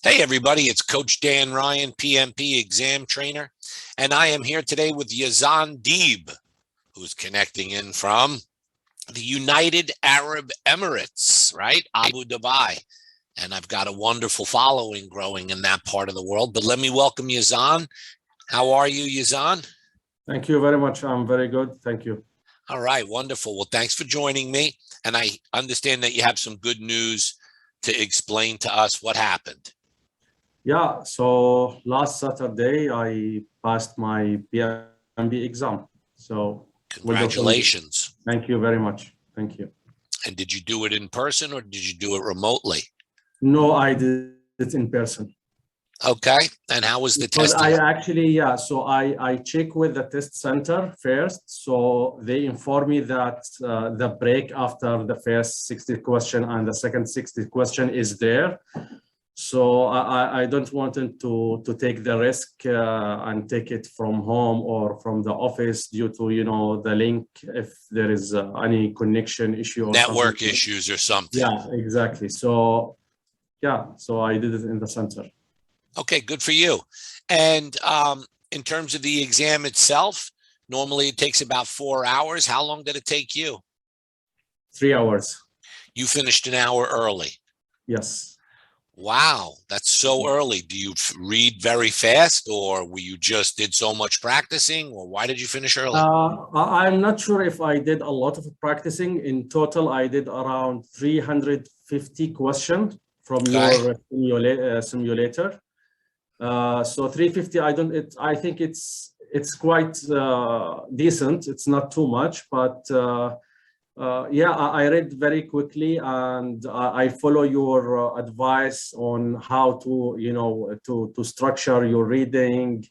Hey everybody, it's Coach Dan Ryan, PMP exam trainer, and I am here today with Yazan Deeb, who's connecting in from the United Arab Emirates, right? Abu Dhabi. And I've got a wonderful following growing in that part of the world. But let me welcome Yazan. How are you, Yazan? Thank you very much. I'm very good. Thank you. All right, wonderful. Well, thanks for joining me. And I understand that you have some good news to explain to us what happened. Yeah, so last Saturday, I passed my PMP exam. So congratulations. Thank you very much. Thank you. And did you do it in person or did you do it remotely? No, I did it in person. Okay. And how was the testing? So I check with the test center first. So they inform me that the break after the first 60 question and the second 60 question is there. So I don't want to take the risk and take it from home or from the office due to, the link, if there is any connection issue or network issues or something. Yeah, exactly. So, so I did it in the center. Okay, good for you. And in terms of the exam itself, normally it takes about 4 hours. How long did it take you? 3 hours. You finished an hour early. Yes. Wow, that's so early. Do you read very fast, or you just did so much practicing, or why did you finish early? I'm not sure if I did a lot of practicing. In total, I did around 350 questions from your simulator. So 350, I think it's quite decent. It's not too much, but I read very quickly, and I follow your advice on how to, to structure your reading,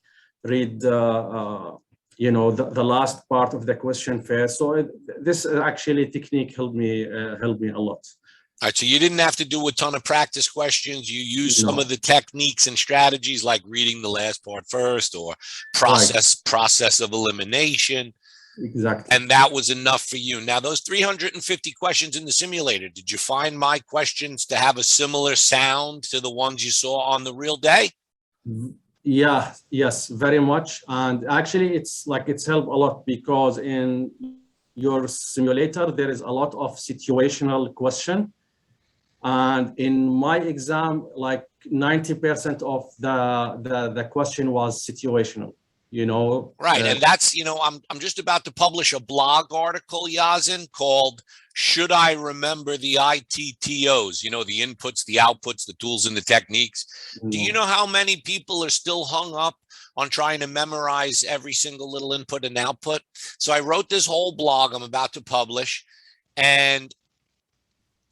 read, the last part of the question first. So this actually technique helped me a lot. All right, so you didn't have to do a ton of practice questions. You used some of the techniques and strategies like reading the last part first or process of elimination. Exactly. And that was enough for you. Now, those 350 questions in the simulator, did you find my questions to have a similar sound to the ones you saw on the real day? Yeah, yes, very much. And actually, it's helped a lot because in your simulator, there is a lot of situational question. And in my exam, like 90% of the question was situational. Right. And that's, I'm just about to publish a blog article, Yazan, called Should I Remember the ITTOs? The inputs, the outputs, the tools and the techniques. Do you know how many people are still hung up on trying to memorize every single little input and output? So I wrote this whole blog I'm about to publish, and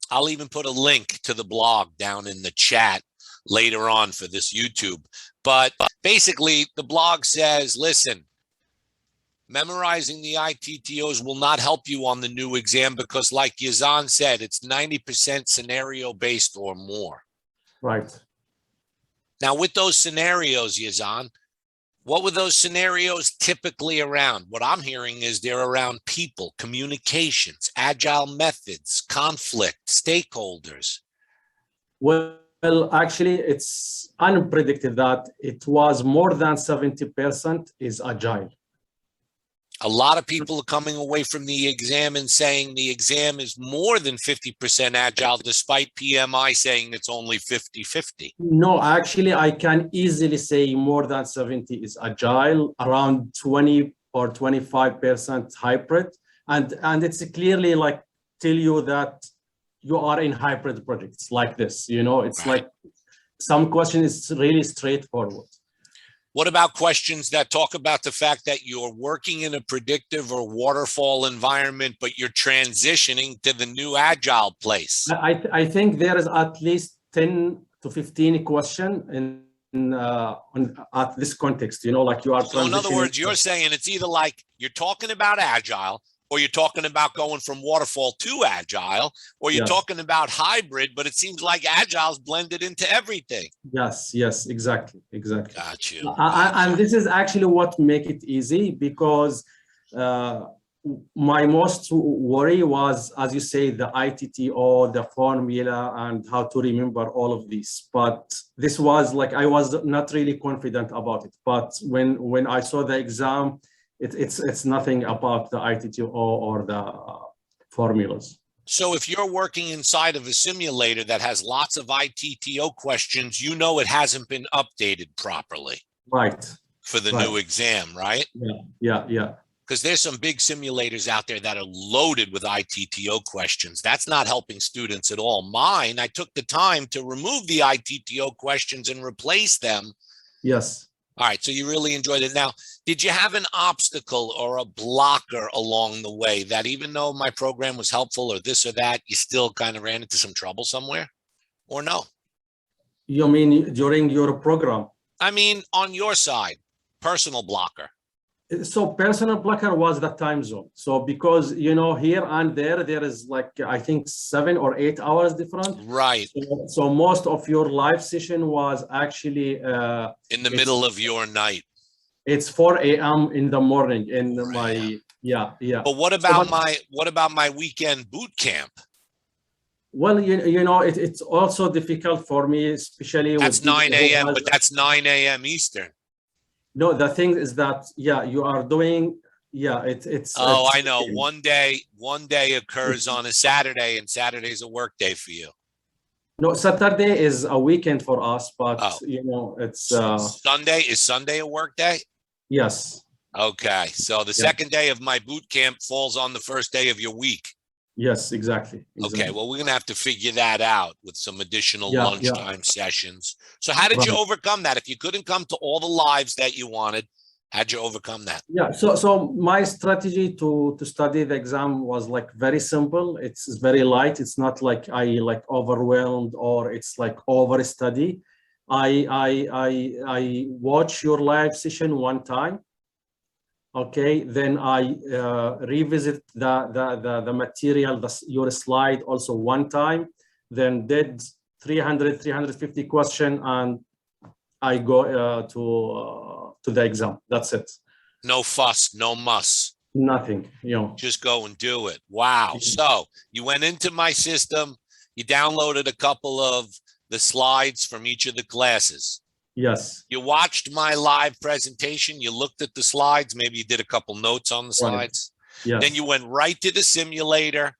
I'll even put a link to the blog down in the chat later on for this YouTube. But basically, the blog says, listen, memorizing the ITTOs will not help you on the new exam because, like Yazan said, it's 90% scenario-based or more. Right. Now, with those scenarios, Yazan, what were those scenarios typically around? What I'm hearing is they're around people, communications, agile methods, conflict, stakeholders. Well, actually, it's unpredicted that it was more than 70% is agile. A lot of people are coming away from the exam and saying the exam is more than 50% agile, despite PMI saying it's only 50-50. No, actually, I can easily say more than 70 is agile, around 20 or 25% hybrid. And it's clearly tell you that you are in hybrid projects like this, it's like some question is really straightforward. What about questions that talk about the fact that you're working in a predictive or waterfall environment, but you're transitioning to the new agile place? I think there is at least 10 to 15 question at this context, like you are So in other words, you're saying it's either like you're talking about agile, or you're talking about going from waterfall to agile, or you're talking about hybrid, but it seems like agile's blended into everything. Yes, exactly. Got you. And this is actually what make it easy because my most worry was, as you say, the ITTO, the formula, and how to remember all of this. But this was like, I was not really confident about it. But when I saw the exam, it's nothing about the ITTO or the formulas. So if you're working inside of a simulator that has lots of ITTO questions, you know it hasn't been updated properly. Right. For the new exam, right? Yeah. Because there's some big simulators out there that are loaded with ITTO questions. That's not helping students at all. Mine, I took the time to remove the ITTO questions and replace them. Yes. All right, so you really enjoyed it. Now, did you have an obstacle or a blocker along the way that even though my program was helpful or this or that, you still kind of ran into some trouble somewhere? Or no? You mean during your program? I mean, on your side, personal blocker. So personal blocker was the time zone. So because, you know, here and there is like, I think 7 or 8 hours different. Right. So most of your live session was actually in the middle of your night. It's 4 a.m. in the morning in my, yeah. But what about my weekend boot camp? Well, you know, it's also difficult for me, especially that's 9 a.m., but that's 9 a.m. Eastern. No, the thing is that, yeah, you are doing, yeah, it's. Oh, I know. One day occurs on a Saturday, and Saturday's a work day for you. No, Saturday is a weekend for us, but you know, it's Sunday. Is Sunday a work day? Yes. Okay, so the second day of my boot camp falls on the first day of your week. Yes, exactly. Okay, well, we're gonna have to figure that out with some additional lunchtime sessions. So how did you overcome that? If you couldn't come to all the lives that you wanted, how'd you overcome that? Yeah, so my strategy to study the exam was like very simple. It's very light. It's not like I like overwhelmed or it's like over study. I watch your live session one time. Okay, then I revisit the material, your slide also one time, then did 350 question, and I go to the exam. That's it. No fuss, no muss. Nothing, you know. Just go and do it. Wow. So you went into my system, you downloaded a couple of the slides from each of the classes. Yes. You watched my live presentation. You looked at the slides. Maybe you did a couple notes on the slides. Yes. Then you went right to the simulator.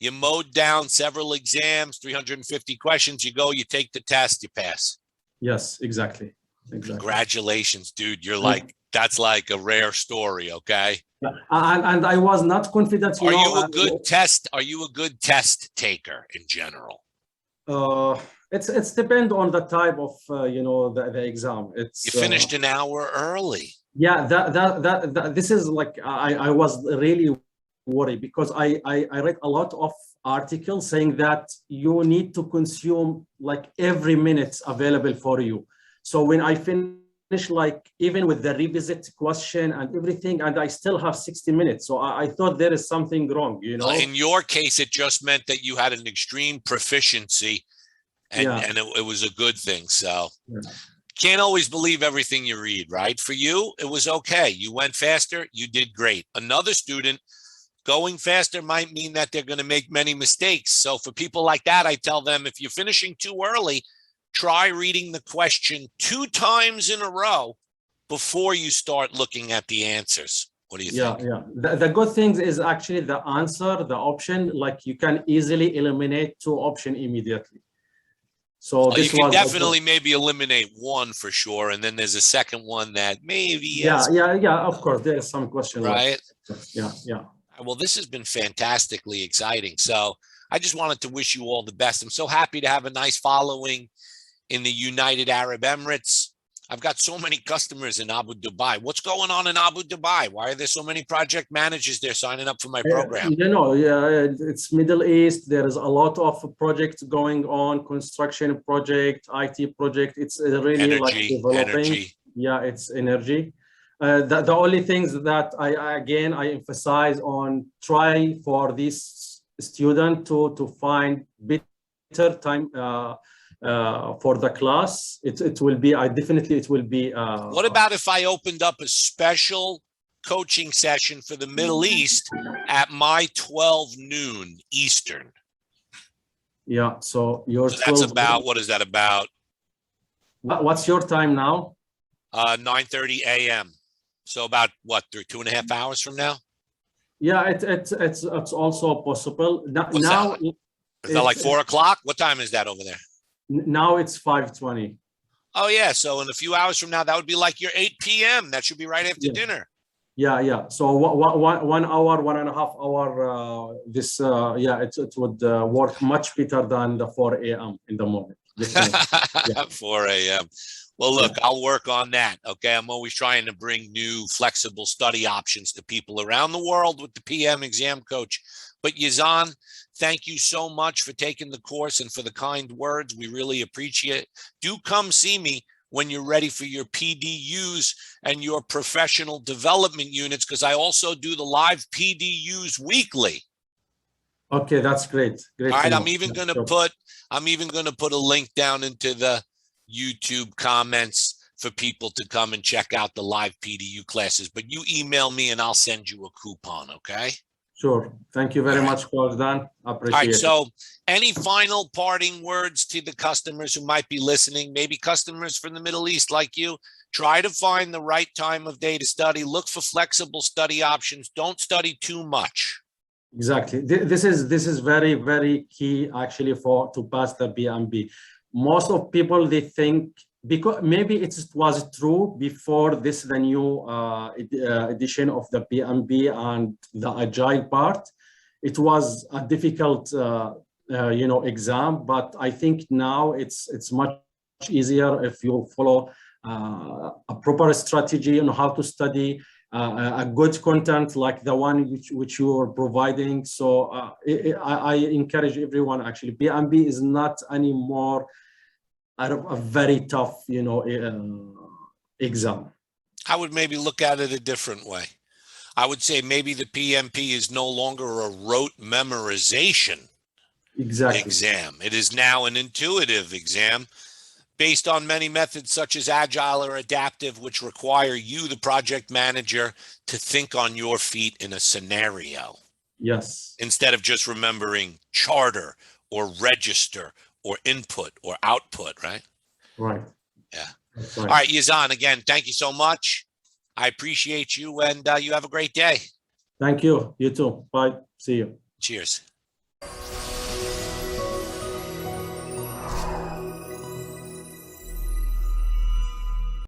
You mowed down several exams, 350 questions. You go, you take the test, you pass. Yes, exactly. Congratulations, dude. You're like, that's like a rare story, okay? And I was not confident. Are you a good test taker in general? It's depend on the type of you know, the exam. It's you finished an hour early. Yeah, that this is like I was really worried because I read a lot of articles saying that you need to consume like every minute available for you. So when I finish, like even with the revisit question and everything, and I still have 60 minutes. So I thought there is something wrong, you know. In your case, it just meant that you had an extreme proficiency. And it was a good thing. So can't always believe everything you read, right? For you, it was okay. You went faster. You did great. Another student going faster might mean that they're going to make many mistakes. So for people like that, I tell them, if you're finishing too early, try reading the question 2 times in a row before you start looking at the answers. What do you think? Yeah. The good thing is actually the answer, the option, like you can easily eliminate 2 options immediately. So you can definitely maybe eliminate one for sure, and then there's a second one that maybe yeah. Of course, there is some question, right? Yeah. Well, this has been fantastically exciting. So I just wanted to wish you all the best. I'm so happy to have a nice following in the United Arab Emirates. I've got so many customers in Abu Dhabi. What's going on in Abu Dhabi? Why are there so many project managers there signing up for my program? You know, it's Middle East. There is a lot of projects going on, construction project, IT project. It's really like developing. Energy. Yeah, it's energy. The only things that I emphasize on, try for this student to find better time for the class. It will be, it will be. What about if I opened up a special coaching session for the Middle East at my 12 noon Eastern. Yeah, so your So that's 12. about, what is that about? What's your time now? 9:30 a.m. So about what, 2.5 hours from now? Yeah, it's also possible. What's Now that? Is that like 4 o'clock? What time is that over there? now it's 5:20. Oh yeah, so in a few hours from now, that would be like your 8 p.m. That should be right after Yeah. dinner. Yeah. So 1 hour, 1.5 hour. It would work much better than the 4 a.m. in the morning. Yeah. 4 a.m. Well, look, I'll work on that. Okay. I'm always trying to bring new flexible study options to people around the world with the PM exam coach. But Yazan, thank you so much for taking the course and for the kind words. We really appreciate it. Do come see me when you're ready for your PDUs and your professional development units, because I also do the live PDUs weekly. Okay, that's great. Great. All right, to I'm know. even going to Sure. put a link down into the YouTube comments for people to come and check out the live PDU classes. But you email me and I'll send you a coupon, okay? Sure. Thank you very much, Coach Dan. Appreciate All right, it. so any final parting words to the customers who might be listening, maybe customers from the Middle East like you? Try to find the right time of day to study. Look for flexible study options. Don't study too much. Exactly. This is very, very key actually to pass the PMP. Most of people, they think, because maybe it was true before the new edition of the PMP and the agile part, it was a difficult exam, but I think now it's much easier if you follow a proper strategy on how to study, a good content like the one which you are providing. So I encourage everyone, actually, PMP is not anymore a very tough, exam. I would maybe look at it a different way. I would say maybe the PMP is no longer a rote memorization exam. It is now an intuitive exam based on many methods such as agile or adaptive, which require you, the project manager, to think on your feet in a scenario. Yes. Instead of just remembering charter or register or input or output, right? Right. Yeah. Right. All right, Yazan, again, thank you so much. I appreciate you, and you have a great day. Thank you. You too. Bye. See you. Cheers.